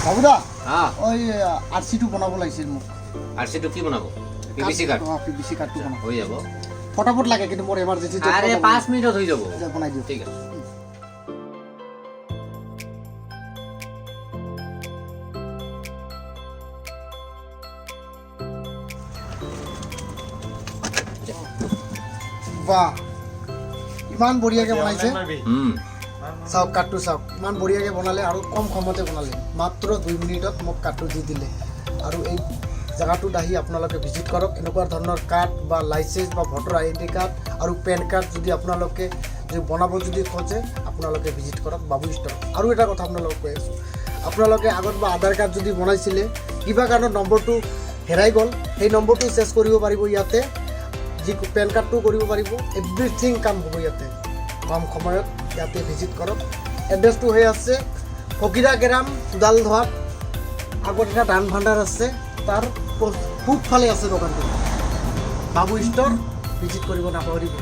বাবুদা হ্যাঁ ওই আরসিটু বনাব লাগিছিল মোক আর সেটা কি বানাবো পিভিসি কার্ড পিভিসি কার্ডটো বনাব হয়ে যাব ফটাফট লাগে কিন্তু মোর এমার্জেন্সি আরে 5 মিনিটত হয়ে যাব বনাই দিও ঠিক আছে বাহ ইমান বঢ়িয়াকে বনাইছে হুম চাওক কাঠটো চাওক ইমান বঢ়িয়াকে বনালে আৰু কম সময়তে বনালে মাত্ৰ 2 মিনিটত মোক কাঠটো দি দিলে আৰু এই জায়গাটোত আহি আপোনালোকে ভিজিট কৰক এনেকুৱা ধৰণৰ কাৰ্ড বা লাইসেন্স বা ভোটাৰ আইডি কাৰ্ড আৰু পেন কাৰ্ড যদি আপোনালোকে বনাব যদি খোজে আপোনালোকে ভিজিট কৰক বাবু ষ্ট'ৰ আৰু এটা কথা আপোনালোকক কৈ আছোঁ আপোনালোকে আগত বা আধাৰ কাৰ্ড যদি বনাইছিলে কিবা কাৰণত নম্বৰটো হেৰাই গ'ল সেই নম্বৰটো চেঞ্জ কৰিব পাৰিব ইয়াতে যি পেন কাৰ্ডটো কৰিব পাৰিব এভৰিথিং কাম হ'ব ইয়াতে কম সময়ত ইয়াতে ভিজিট কৰক এড্ৰেছটো হৈ আছে ফকিৰা গেৰাম কোদালধোৱাত আগত এটা ধান ভাণ্ডাৰ আছে তাৰ পূবফালে আছে দোকানটো বাবু ষ্ট'ৰ ভিজিট কৰিব নাপাহৰিব